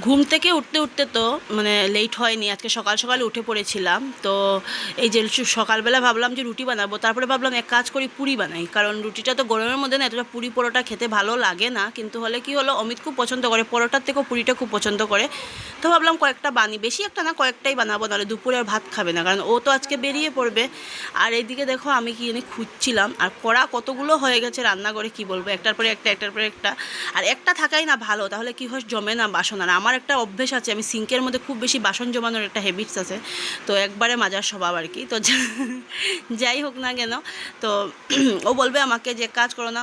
ঘুম থেকে উঠতে উঠতে তো মানে লেট হয়নি, আজকে সকাল সকাল উঠে পড়েছিলাম। তো এই যে সকালবেলা ভাবলাম যে রুটি বানাবো, তারপরে ভাবলাম এক কাজ করি পুরি বানাই, কারণ রুটিটা তো গরমের মধ্যে না এতটা পুরি পরোটা খেতে ভালো লাগে না। কিন্তু হলে কি হলো, অমিত খুব পছন্দ করে, পরোটার থেকেও পুরিটা খুব পছন্দ করে। তো ভাবলাম কয়েকটা বানি, বেশি একটা না কয়েকটাই বানাবো, নাহলে দুপুরে আর ভাত খাবে না, কারণ ও তো আজকে বেরিয়ে পড়বে। আর এইদিকে দেখো আমি কি জানি খুঁজছিলাম, আর কড়া কতগুলো হয়ে গেছে রান্নাঘরে, কি বলবো, একটার পরে একটা একটার পরে একটা। আর একটা থাকাই না ভালো, তাহলে কি হয় জমে না বাসন। আর আমার একটা অভ্যেস আছে, আমি সিঙ্কের মধ্যে খুব বেশি বাসন জমানোর একটা হ্যাবিটস আছে, তো একবারে মাজার স্বভাব আর কি। তো যাই হোক না কেন, তো ও বলবে আমাকে যে কাজ করো না,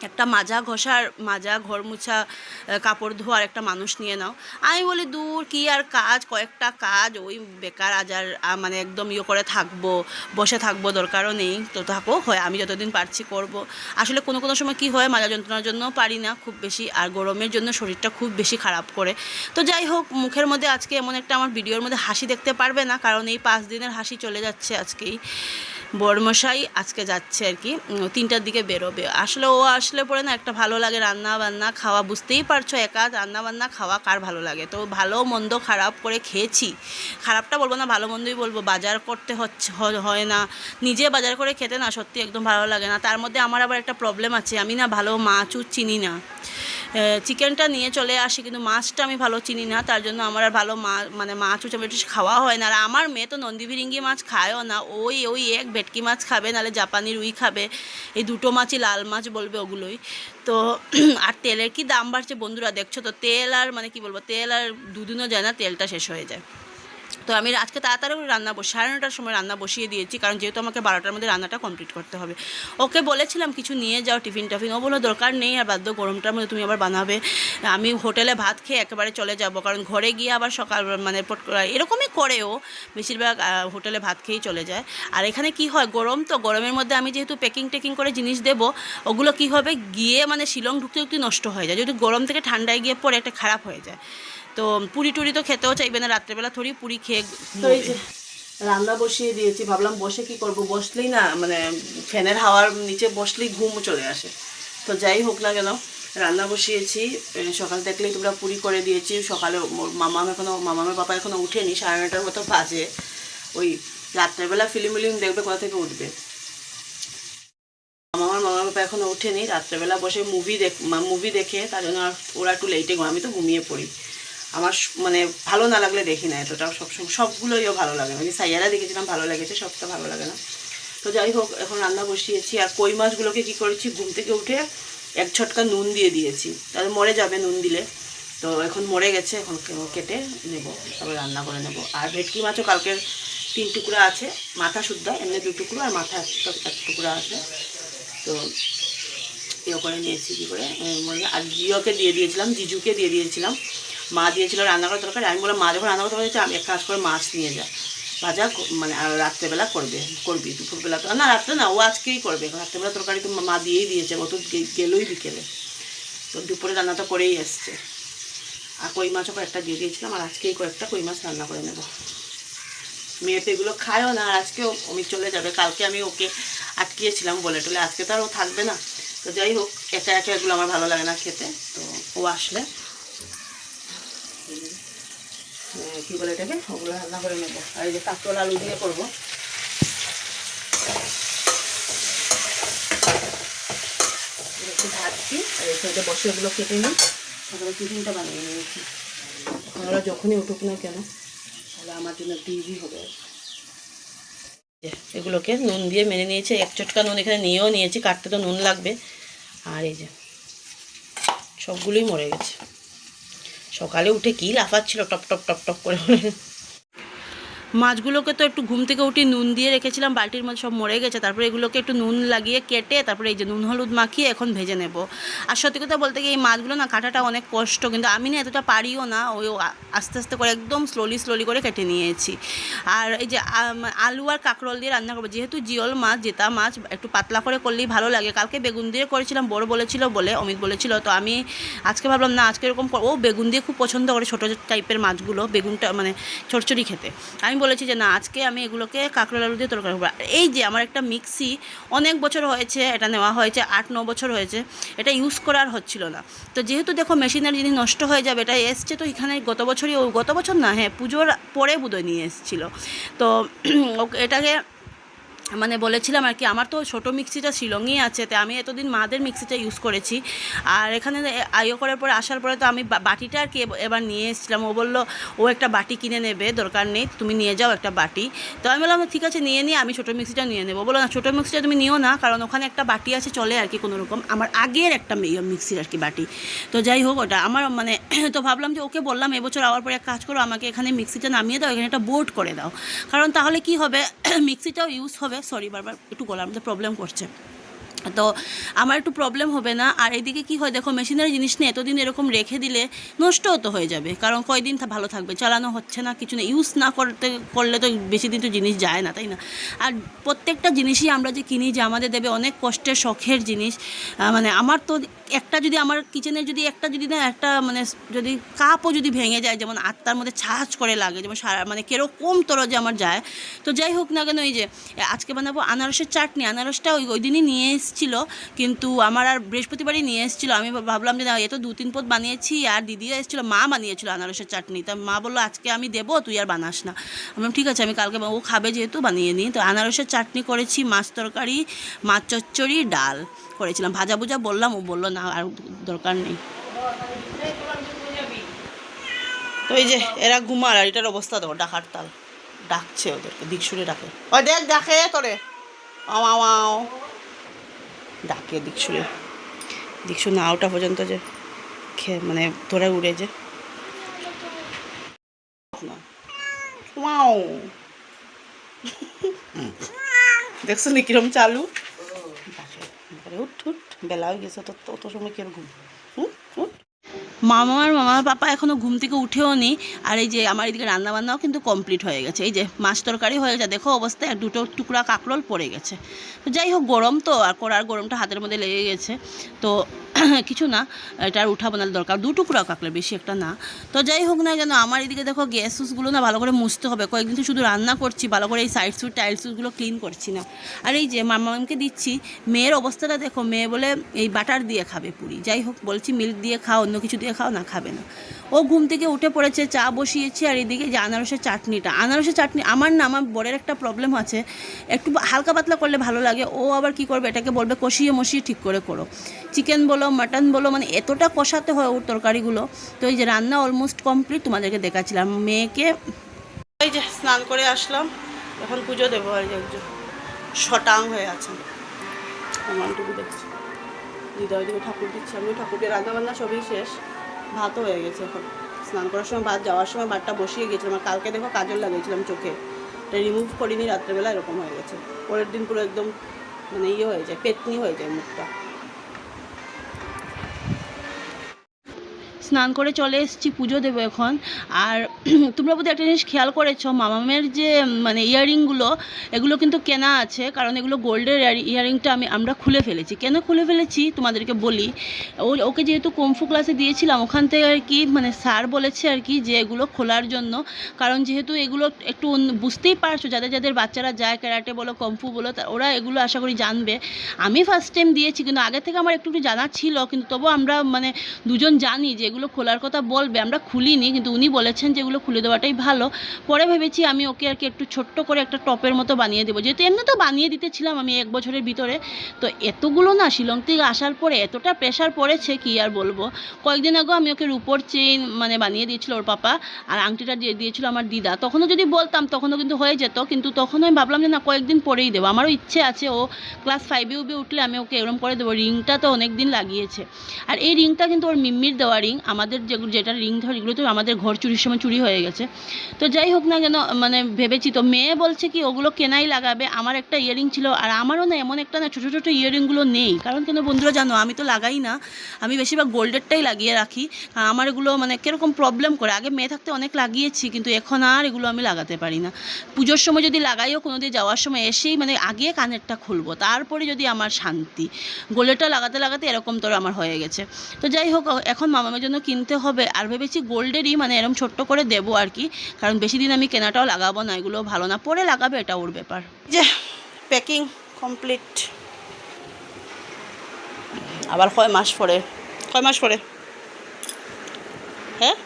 একটা মাজা ঘষার, মাজা ঘর মুছা, কাপড় ধোয়ার একটা মানুষ নিয়ে নাও। আমি বলি দূর, কি আর কাজ, কয়েকটা কাজ, ওই বেকার আজার মানে একদম ইয়ে করে থাকবো, বসে থাকবো, দরকারও নেই। তো থাকো, হয় আমি যতদিন পারছি করব। আসলে কোনো কোনো সময় কি হয়, মাজা যন্ত্রণার জন্য পারি না খুব বেশি, আর গরমের জন্য শরীরটা খুব বেশি খারাপ করে। তো যাই হোক, মুখের মধ্যে আজকে এমন একটা আমার ভিডিওর মধ্যে হাসি দেখতে পারবে না, কারণ এই 5 দিনের হাসি চলে যাচ্ছে আজকেই। বড়মশাই আজকে যাচ্ছে আর কি, 3টার দিকে বেরোবে। আসলে ও আসলে পরে না একটা ভালো লাগে রান্না বান্না খাওয়া, বুঝতেই পারছো, একা রান্না বান্না খাওয়া কার ভালো লাগে। তো ভালো মন্দ খারাপ করে খেয়েছি, খারাপটা বলবো না, ভালো মন্দই বলবো। বাজার করতে হচ্ছে, হয় না, নিজে বাজার করে খেতে না সত্যি একদম ভালো লাগে না। তার মধ্যে আমার আবার একটা প্রবলেম আছে, আমি না ভালো মাছও চিনি না। চিকেনটা নিয়ে চলে আসি, কিন্তু মাছটা আমি ভালো চিনি না, তার জন্য আমার আর ভালো মানে মাছ উঁচামেটি খাওয়া হয় না। আর আমার মেয়ে তো নন্দীভিরিঙ্গি মাছ খায়ও না, ওই ওই এক ভেটকি মাছ খাবে, নাহলে জাপানি রুই খাবে, এই দুটো মাছই লাল মাছ বলবে, ওগুলোই। তো আর তেলের কি দাম বাড়ছে বন্ধুরা, দেখছো তো, তেল আর মানে কি বলবো, তেল আর দুদিনও যায় না, তেলটা শেষ হয়ে যায়। তো আমি আজকে তাড়াতাড়ি করে রান্না 9:30টার সময় রান্না বসিয়ে দিয়েছি, কারণ যেহেতু আমাকে 12টার মধ্যে রান্নাটা কমপ্লিট করতে হবে। ওকে বলেছিলাম কিছু নিয়ে যাও, টিফিন টাফিন, ও বললো দরকার নেই, আর বাধ্য গরমটার মধ্যে তুমি আবার বানাবে। আমি হোটেলে ভাত খেয়ে একেবারে চলে যাব, কারণ ঘরে গিয়ে আবার সকাল মানে এরকমই করে ও, বেশিরভাগ হোটেলে ভাত খেয়েই চলে যায়। আর এখানে কি হয়, গরম তো, গরমের মধ্যে আমি যেহেতু প্যাকিং টেকিং করে জিনিস দেবো, ওগুলো কী হবে, গিয়ে মানে শিলং ঢুকতে ঢুকতে নষ্ট হয়ে যায়, যেহেতু গরম থেকে ঠান্ডায় গিয়ে পরে একটা খারাপ হয়ে যায়। তো পুরি টুরি তো খেতেও চাইবে না, রাত্রেবেলা থোড়ি পুরি খেয়ে। তো এই যে রান্না বসিয়ে দিয়েছি, ভাবলাম বসে কি করব, বসলেই না মানে ফ্যানের হাওয়ার নিচে বসলেই ঘুম চলে আসে। তো যাই হোক না কেন, রান্না বসিয়েছি। সকাল দেখলেই তোমরা পুরি করে দিয়েছি। সকালে মামামের বাবা এখনও উঠেনি, 9:30টার মতো বাজে। ওই রাত্রেবেলা ফিল্ম দেখবে, কোথা থেকে উঠবে। আমার মামা বাবা এখনও উঠেনি, রাত্রেবেলা বসে মুভি দেখে, তার জন্য ওরা একটু লেটে আমি তো ঘুমিয়ে পড়ি। আমার মানে ভালো না লাগলে দেখি না, এতটা সবসময় সবগুলোইও ভালো লাগে না। আমি সাইয়ারা দেখেছিলাম, ভালো লেগেছে, সবটা ভালো লাগে না। তো যাই হোক, এখন রান্না বসিয়েছি। আর কই মাছগুলোকে কী করেছি, ঘুম থেকে উঠে এক ছটকা নুন দিয়ে দিয়েছি, তাহলে মরে যাবে নুন দিলে। তো এখন মরে গেছে, এখন কেটে নেব, তবে রান্না করে নেব। আর ভেটকি মাছও কালকের 3 টুকরা আছে, মাথা শুদ্ধ, এমনি 2 টুকরো, আর মাথা 1 টুকরা আছে। তো ইয়ে করে নিয়েছি কী করে, আর জিওকে দিয়ে দিয়েছিলাম, জিজুকে দিয়ে দিয়েছিলাম। মা দিয়েছিল রান্না করার তরকারি, আমি বললাম মা যখন রান্না করতে পারছি, আমি এক কাজ করে মাছ নিয়ে যা, ভাজা মানে আর রাত্রেবেলা করবি, দুপুরবেলা তো না, রাত্রে না, ও আজকেই করবে, রাত্রেবেলা তরকারি তো মা দিয়েই দিয়েছে, ও তো গেলোই বিকেলে, তো দুপুরে রান্না তো করেই এসছে। আর কই মাছও কয়েকটা দিয়ে দিয়েছিলাম, আর আজকেই কয়েকটা কই মাছ রান্না করে নেব। মেয়ে তো এগুলো খায়ও না, আর আজকেও অমিত চলে যাবে, কালকে আমি ওকে আটকিয়েছিলাম বলে টলে, আজকে তো আর ও থাকবে না। তো যাই হোক, একা একা এগুলো আমার ভালো লাগে না খেতে, তো ও আসলে কী বলে এটাকে, ওগুলো রান্না করে নেবো। আর এই যে কাঁচকলা আলু দিয়ে করবো, একটু ভাজছি, আর এই সাইডে বসে এগুলো কেটে নিই। সকালে টিফিনটা বানিয়ে নিয়েছি, ওরা যখনই উঠুক না কেন, তাহলে আমার জন্য একটু ইজি হবে। এগুলোকে নুন দিয়ে মেনে নিয়েছি, 1 চটকা নুন এখানে নিয়েও নিয়েছি, কাটতে তো নুন লাগবে। আর এই যে সবগুলোই মরে গেছে, সকালে উঠে কি লাফাচ্ছিল টপ টপ টপ টপ করে। মাছগুলোকে তো একটু ঘুম থেকে উঠে নুন দিয়ে রেখেছিলাম, বালতির মধ্যে সব মরে গেছে, তারপরে এগুলোকে একটু নুন লাগিয়ে কেটে, তারপরে এই যে নুন হলুদ মাখিয়ে এখন ভেজে নেব। আর সত্যি কথা বলতে গিয়ে এই মাছগুলো না কাটাটা অনেক কষ্ট, কিন্তু আমি না এতটা পারিও না, ওই আস্তে আস্তে করে একদম স্লোলি করে কেটে নিয়েছি। আর এই যে আলু আর কাঁকরোল দিয়ে রান্না করবো, যেহেতু জিওল মাছ, জেতা মাছ, একটু পাতলা করে করলেই ভালো লাগে। কালকে বেগুন দিয়ে করেছিলাম, বড় বলেছিল বলে, অমিত বলেছিল, তো আমি আজকে ভাবলাম না, আজকে এরকম ও বেগুন দিয়ে খুব পছন্দ করে, ছোটো টাইপের মাছগুলো, বেগুনটা মানে চচ্চড়ি খেতে। আমি বলেছি যে না আজকে আমি এগুলোকে কাঁকরোল আলু দিয়ে তরকারি করবো। এই যে আমার একটা মিক্সি অনেক বছর হয়েছে, এটা নেওয়া হয়েছে 8-9 বছর হয়েছে, এটা ইউজ করার হচ্ছিল না। তো যেহেতু দেখো মেশিনের জিনিস নষ্ট হয়ে যাবে, এটা এসছে তো এখানে গত বছর না, হ্যাঁ পুজোর পরে বোধহয় নিয়ে এসেছিলো। তো এটাকে মানে বলেছিলাম আর কি, আমার তো ছোটো মিক্সিটা শিলংই আছে, তো আমি এতদিন মাদের মিক্সিটা ইউজ করেছি। আর এখানে আইও করার পরে আসার পরে তো আমি বাটিটা আর কি এবার নিয়ে এসেছিলাম। ও বললো ও একটা বাটি কিনে নেবে, দরকার নেই তুমি নিয়ে যাও একটা বাটি। তো আমি বললাম ঠিক আছে নিয়ে নিই, আমি ছোটো মিক্সিটা নিয়ে নেবো। বলো না ছোটো মিক্সিটা তুমি নিও না, কারণ ওখানে একটা বাটি আছে চলে আর কি কোনোরকম, আমার আগের একটা মিক্সির আর কি বাটি। তো যাই হোক ওটা আমার মানে তো ভাবলাম যে ওকে বললাম এবছর আওয়ার পরে এক কাজ করো, আমাকে এখানে মিক্সিটা নামিয়ে দাও, এখানে একটা বোর্ড করে দাও, কারণ তাহলে কি হবে মিক্সিটাও ইউজ হবে। সরি বারবার একটু গলার মধ্যে প্রবলেম করছে, তো আমার একটু প্রবলেম হবে না। আর এইদিকে কি হয় দেখো মেশিনারি জিনিস নিয়ে এতদিন এরকম রেখে দিলে নষ্টও তো হয়ে যাবে, কারণ কয়দিন ভালো থাকবে, চালানো হচ্ছে না কিছু না, ইউজ না করলে তো বেশি দিন তো জিনিস যায় না, তাই না? আর প্রত্যেকটা জিনিসই আমরা যে কিনি যে আমাদের দেবে অনেক কষ্টের শখের জিনিস। মানে আমার তো একটা যদি আমার কিচেনের যদি একটা মানে যদি কাপও যদি ভেঙে যায়, যেমন আত্মার মধ্যে ছাঁচ করে লাগে, যেমন মানে কিরকম যে আমার যায়। তো যাই হোক না কেন, এই যে আজকে বানাবো আনারসের চাটনি, আনারসটা ওই দিনই নিয়ে এসেছিলো, কিন্তু আমার আর বৃহস্পতিবারই নিয়ে এসেছিলো। আমি ভাবলাম যে না এ তো 2-3 পদ বানিয়েছি, আর দিদিও এসেছিলো, মা বানিয়েছিল আনারসের চাটনি। তা মা বললো আজকে আমি দেবো, তুই আর বানাস না। আমি বললাম ঠিক আছে, আমি কালকে ও খাবে যেহেতু বানিয়ে নিই। তো আনারসের চাটনি করেছি, মাছ তরকারি, মাছ চচ্চড়ি, ডাল করেছিলাম, ভাজা ভুজা বললাম, ও বললো না আর দরকার নেই। তো এই যে এরা ঘুমার, আর এটার অবস্থা দেখো, ডাকার তাল ডাকছে ওদেরকে, দিক শুনে ডাকে, ওই দেখ ডাকে তোরে, আও ডাকে দিক শুনে না ওটা পর্যন্ত যে মানে তোরা উড়ে যে দেখছো নি কিরম চালু ডাকে, উঠ বেলা হয়ে গেছে, অত সময় কিরকম মামার পাপা এখনও ঘুম থেকে উঠেও নি। আর এই যে আমার এদিকে রান্নাবান্নাও কিন্তু কমপ্লিট হয়ে গেছে, এই যে মাছ তরকারি হয়ে গেছে, দেখো অবস্থায় 2 টুকরা কাঁকরোল পড়ে গেছে। তো যাই হোক গরম তো, আর করার গরমটা হাতের মধ্যে লেগে গেছে, তো কিছু না, এটা আর উঠা বানার দরকার, 2 টুকরা কাঁকড়া, বেশি একটা না। তো যাই হোক না কেন আমার এদিকে দেখো গ্যাস সুসগুলো না ভালো করে মুছতে হবে, কয়েকদিন তো শুধু রান্না করছি, ভালো করে এই সাইড সুট টাইল সুসগুলো ক্লিন করছি না। আর এই যে মামাকে দিচ্ছি, মেয়ের অবস্থাটা দেখো, মেয়ে বলে এই বাটার দিয়ে খাবে পুরি। যাই হোক বলছি মিল্ক দিয়ে খাও, অন্য কিছু দিয়ে খাও, না খাবে না। ও ঘুম থেকে উঠে পড়েছে, চা বসিয়েছি। আর এদিকে যে আনারসের চাটনি আমার বরের একটা প্রবলেম আছে, একটু হালকা পাতলা করলে ভালো লাগে, ও আবার কি করবে এটাকে বলবে কষিয়ে মশিয়ে ঠিক করে করো, চিকেন বলো মাটন বলো, মানে এতটা কষাতে হয় ওর তরকারিগুলো। তো এই যে রান্না অলমোস্ট কমপ্লিট, তোমাদেরকে দেখাচ্ছিলাম। মেয়েকে এই যে স্নান করে আসলাম, এখন পুজো দেবো। আর একজন শটাং হয়ে আছে, আমানটুকু দেখছি, দিদা ওইদিকে ঠাকুর দিচ্ছে, আমি ঠাকুরকে রান্নাবান্না সবই শেষ, ভাতও হয়ে গেছে। এখন স্নান করার সময় ভাত, যাওয়ার সময় ভাতটা বসিয়ে গেছিলাম। আর কালকে দেখো কাজল লাগিয়েছিলাম চোখে, এটা রিমুভ করিনি, রাত্রেবেলা এরকম হয়ে গেছে। পরের দিন পুরো একদম মানে হয়ে যায়, পেতনি হয়ে যায় মুখটা। স্নান করে চলে এসেছি, পুজো দেবো এখন। আর তোমরা বোধহয় একটা জিনিস খেয়াল করেছো, মামামের যে মানে ইয়াররিংগুলো, এগুলো কিন্তু কেনা আছে, কারণ এগুলো গোল্ডের ইয়াররিংটা আমরা খুলে ফেলেছি। কেন খুলে ফেলেছি তোমাদেরকে বলি, ওকে যেহেতু কুমফু ক্লাসে দিয়েছিলাম, ওখান থেকে আর কি মানে স্যার বলেছে আর কি যে এগুলো খোলার জন্য, কারণ যেহেতু এগুলো একটু বুঝতেই পারছো, যাদের বাচ্চারা যায় ক্যারাটে বলো কুমফু বলো, ওরা এগুলো আশা করি জানবে। আমি ফার্স্ট টাইম দিয়েছি, কিন্তু আগে থেকে আমার একটু জানা ছিল, কিন্তু তবু আমরা মানে দুজন জানি যে এগুলো খোলার কথা বলবে, আমরা খুলিনি, কিন্তু উনি বলেছেন যে এগুলো খুলে দেওয়াটাই ভালো। পরে ভেবেছি আমি ওকে আর কি একটু ছোট্ট করে একটা টপের মতো বানিয়ে দেবো, যেহেতু এমনি তো বানিয়ে দিতেছিলাম আমি 1 বছরের ভিতরে। তো এতগুলো না শিলং থেকে আসার পরে এতটা প্রেশার পড়েছে কি আর বলবো। কয়েকদিন আগেও আমি ওকে রূপোর চেইন মানে বানিয়ে দিয়েছিল ওর পাপা, আর আংটিটা দিয়ে দিয়েছিল আমার দিদা। তখনও যদি বলতাম তখনও কিন্তু হয়ে যেত, কিন্তু তখন আমি ভাবলাম যে না কয়েকদিন পরেই দেবো, আমারও ইচ্ছে আছে ও ক্লাস 5 উঠলে আমি ওকে এরকম করে দেবো। রিংটা তো অনেক দিন লাগিয়েছে, আর এই রিংটা কিন্তু ওর মিম্মির দেওয়া রিং, আমাদের যেটা রিং ধর এগুলো তো আমাদের ঘর চুরির সময় চুরি হয়ে গেছে। তো যাই হোক না কেন মানে ভেবেছি, তো মেয়ে বলছে কি ওগুলো কেনাই লাগাবে। আমার একটা ইয়ারিং ছিল, আর আমারও না এমন একটা না ছোটো ছোটো ইয়ারিংগুলো নেই, কারণ কেন বন্ধুরা জানো আমি তো লাগাই না, আমি বেশিরভাগ গোল্ডেরটাই লাগিয়ে রাখি। আমার এগুলো মানে কীরকম প্রবলেম করে, আগে মেয়ে থাকতে অনেক লাগিয়েছি, কিন্তু এখন আর এগুলো আমি লাগাতে পারি না। পুজোর সময় যদি লাগাইও, কোনো দিয়ে যাওয়ার সময় এসেই মানে আগে কানেরটা খুলবো, তারপরে যদি আমার শান্তি। গোল্ডেরটা লাগাতে লাগাতে এরকম তোর আমার হয়ে গেছে। তো যাই হোক এখন মামামের জন্য কিনতে হবে, আর ভেবেছি গোল্ডেরই মানে এরকম ছোট্ট করে দেবো আর কি, কারণ বেশি দিন আমি কেনাটাও লাগাবো না, এগুলো ভালো না, পরে লাগাবে, এটা ওর ব্যাপার। যে প্যাকিং কমপ্লিট। আবার কয় মাস পরে, হ্যাঁ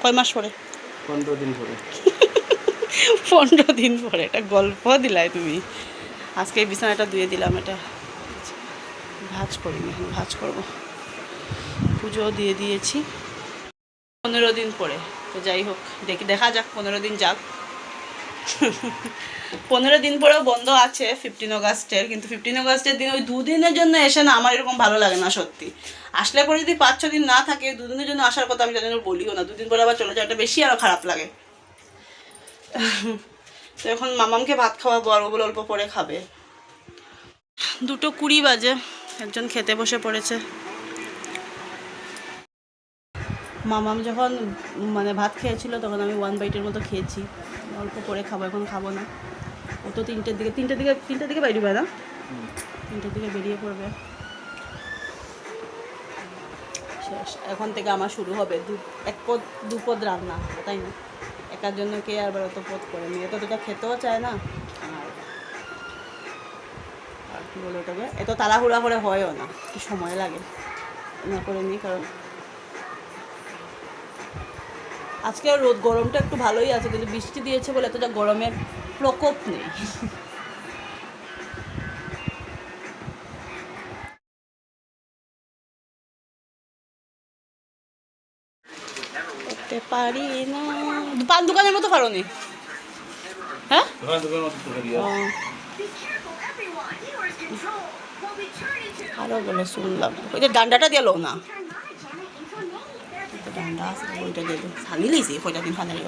কয় মাস পরে? 15 দিন পরে। 15 দিন পরে, এটা গল্প দিলাই তুমি। আজকে এই বিছানাটা ধুয়ে দিলাম, এটা ভাজ করিনি, এখন ভাজ করবো। পুজো দিয়ে দিয়েছি 15 দিন পরে। তো যাই হোক, দেখা যাক, 15 দিন যাক। 15 দিন পরেও বন্ধ আছে 15 অগাস্টের, কিন্তু 15 অগাস্টের দিন ওই 2 দিনের জন্য এসে না আমার এরকম ভালো লাগে না সত্যি। আসলে পরে যদি 5-6 দিন না থাকে, 2 দিনের জন্য আসার কথা আমি জানি বলিও না, 2 দিন পরে আবার চলে যায়, এটা বেশি আরও খারাপ লাগে। তো এখন মামামকে ভাত খাওয়াবো, আর ওগুলো অল্প পরে খাবে। 2:20 বাজে, একজন খেতে বসে পড়েছে। মামাম যখন মানে ভাত খেয়েছিল তখন আমি 1 বাইটের মতো খেয়েছি, অল্প করে খাবো, এখন খাবো না। ও তো 3টের দিকে বেরিয়ে না, 3টের দিকে বেরিয়ে পড়বে। শেষ, এখন থেকে আমার শুরু হবে 2 পদ রান্না, তাই না? একার জন্য কে আর অত পদ করে, মেয়ে তো এটা খেতেও চায় না, আর কী বলে ওটাকে, এত তাড়াহুড়া করে হয়ও না, একটু সময় লাগে না করে নিই। কারণ আজকে গরমটা একটু ভালোই আছে, কিন্তু বৃষ্টি দিয়েছে বলে এতটা গরমের প্রকোপ নেই। করতে পারি না, পান দোকানের মতো পারো নি? হ্যাঁ, আরো বলে শুনলাম ওই যে ডান্ডাটা দিল না, ডান্ডা আছে ওইটা দিয়ে সানি লিছি কয়টা দিন ফানাই